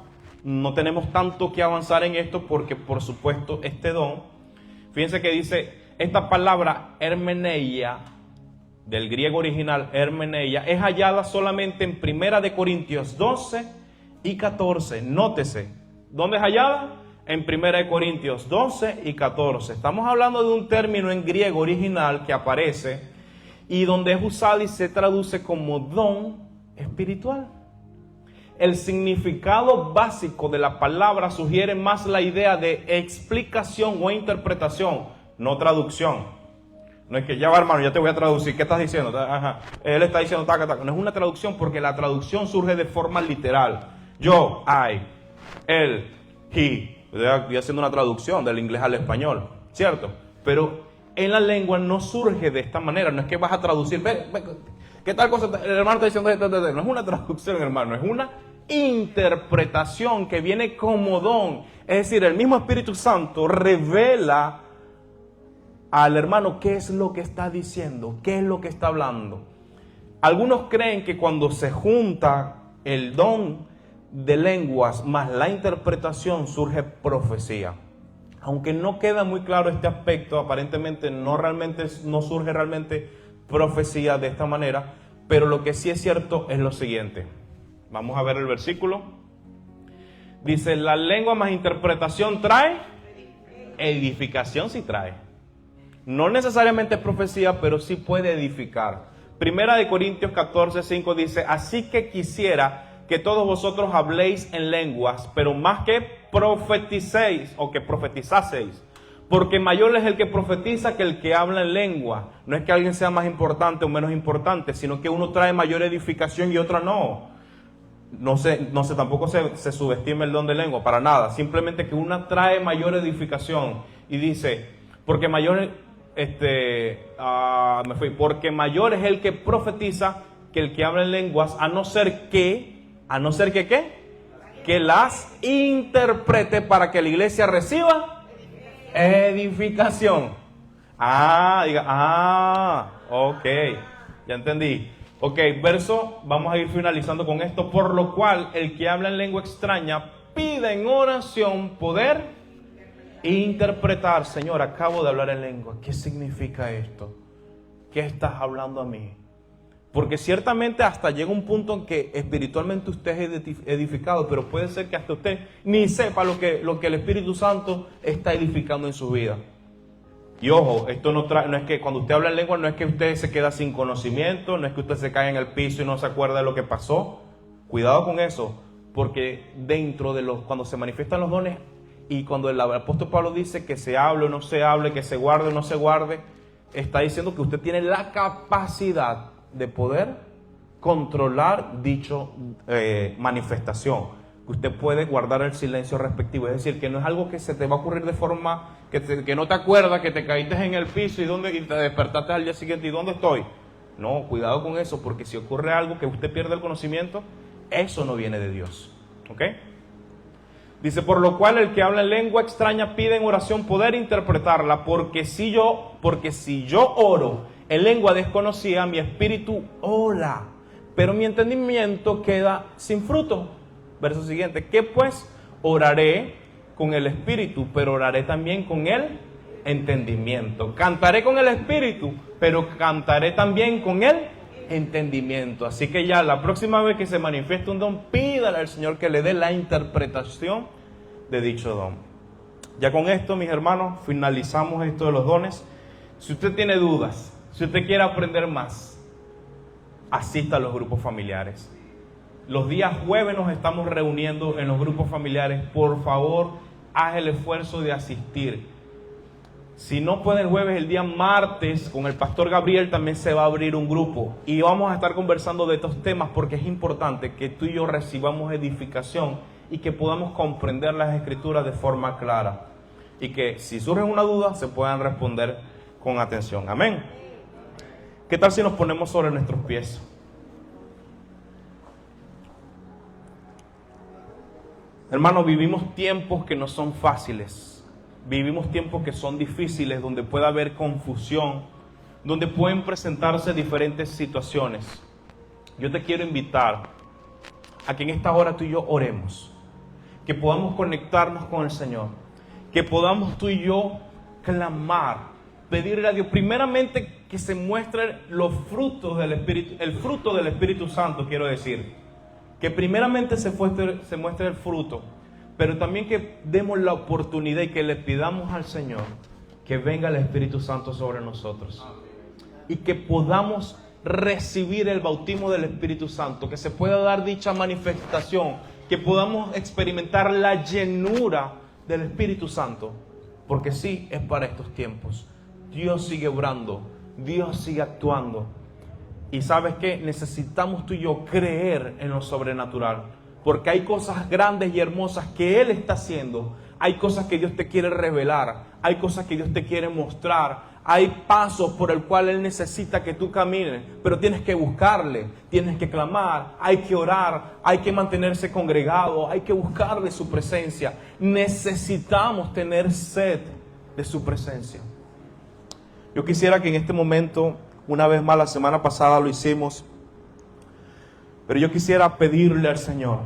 No tenemos tanto que avanzar en esto porque, por supuesto, este don, fíjense que dice, esta palabra hermeneia, del griego original hermeneia, es hallada solamente en 1 Corintios 12 y 14. Nótese, ¿dónde es hallada? En 1 Corintios 12 y 14. Estamos hablando de un término en griego original que aparece y donde es usado y se traduce como don espiritual. El significado básico de la palabra sugiere más la idea de explicación o interpretación, no traducción. No es que ya va, hermano, ya te voy a traducir. ¿Qué estás diciendo? Ajá. Él está diciendo taca, taca. No es una traducción porque la traducción surge de forma literal. Yo, I, él, he. Estoy haciendo una traducción del inglés al español, ¿cierto? Pero en la lengua no surge de esta manera. No es que vas a traducir. ¿Qué tal cosa? El hermano está diciendo. No es una traducción, hermano. Es una interpretación que viene como don. Es decir, el mismo Espíritu Santo revela al hermano qué es lo que está diciendo, qué es lo que está hablando. Algunos creen que cuando se junta el don de lenguas más la interpretación surge profecía. Aunque no queda muy claro este aspecto, aparentemente no surge realmente profecía de esta manera, pero lo que sí es cierto es lo siguiente. Vamos a ver el versículo. Dice, la lengua más interpretación trae, edificación sí trae. No necesariamente profecía, pero sí puede edificar. 1 Corintios 14:5 dice, así que quisiera que todos vosotros habléis en lenguas, pero más que profeticéis o que profetizaseis, porque mayor es el que profetiza que el que habla en lengua. No es que alguien sea más importante o menos importante, sino que uno trae mayor edificación y otro no. No sé, tampoco se subestima el don de lengua, para nada. Simplemente que una trae mayor edificación. Y dice, porque mayor, porque mayor es el que profetiza que el que habla en lenguas, a no ser que que las interprete para que la iglesia reciba edificación. Ok, ya entendí. Ok, vamos a ir finalizando con esto. Por lo cual, el que habla en lengua extraña pide en oración poder interpretar. Señor, acabo de hablar en lengua. ¿Qué significa esto? ¿Qué estás hablando a mí? Porque ciertamente hasta llega un punto en que espiritualmente usted es edificado, pero puede ser que hasta usted ni sepa lo que el Espíritu Santo está edificando en su vida. Y ojo, esto no es que cuando usted habla en lengua, no es que usted se queda sin conocimiento, no es que usted se cae en el piso y no se acuerda de lo que pasó. Cuidado con eso, porque dentro de cuando se manifiestan los dones y cuando el apóstol Pablo dice que se hable o no se hable, que se guarde o no se guarde, está diciendo que usted tiene la capacidad de poder controlar dicho manifestación. Que usted puede guardar el silencio respectivo, es decir, que no es algo que se te va a ocurrir de forma que no te acuerdas, que te caíste en el piso y te despertaste al día siguiente, ¿y dónde estoy? No, cuidado con eso, porque si ocurre algo que usted pierde el conocimiento, eso no viene de Dios, ¿ok? Dice, por lo cual el que habla en lengua extraña pide en oración poder interpretarla, porque si yo oro en lengua desconocida, mi espíritu ora, pero mi entendimiento queda sin fruto. Verso siguiente, ¿qué pues? Oraré con el espíritu, pero oraré también con el entendimiento. Cantaré con el espíritu, pero cantaré también con el entendimiento. Así que ya la próxima vez que se manifieste un don, pídale al Señor que le dé la interpretación de dicho don. Ya con esto, mis hermanos, finalizamos esto de los dones. Si usted tiene dudas, si usted quiere aprender más, asista a los grupos familiares. Los días jueves nos estamos reuniendo en los grupos familiares. Por favor, haz el esfuerzo de asistir. Si no puede el jueves, el día martes, con el pastor Gabriel también se va a abrir un grupo. Y vamos a estar conversando de estos temas porque es importante que tú y yo recibamos edificación y que podamos comprender las Escrituras de forma clara. Y que si surge una duda, se puedan responder con atención. Amén. ¿Qué tal si nos ponemos sobre nuestros pies? Hermanos, vivimos tiempos que no son fáciles, vivimos tiempos que son difíciles, donde puede haber confusión, donde pueden presentarse diferentes situaciones. Yo te quiero invitar a que en esta hora tú y yo oremos, que podamos conectarnos con el Señor, que podamos tú y yo clamar, pedirle a Dios, primeramente que se muestren los frutos del Espíritu, el fruto del Espíritu Santo, quiero decir. Que primeramente se muestre el fruto, pero también que demos la oportunidad y que le pidamos al Señor que venga el Espíritu Santo sobre nosotros. Y que podamos recibir el bautismo del Espíritu Santo, que se pueda dar dicha manifestación, que podamos experimentar la llenura del Espíritu Santo. Porque sí, es para estos tiempos. Dios sigue obrando, Dios sigue actuando. Y ¿sabes qué? Necesitamos tú y yo creer en lo sobrenatural. Porque hay cosas grandes y hermosas que Él está haciendo. Hay cosas que Dios te quiere revelar. Hay cosas que Dios te quiere mostrar. Hay pasos por el cual Él necesita que tú camines. Pero tienes que buscarle, tienes que clamar, hay que orar, hay que mantenerse congregado, hay que buscarle su presencia. Necesitamos tener sed de su presencia. Yo quisiera que en este momento, una vez más, la semana pasada lo hicimos, pero yo quisiera pedirle al Señor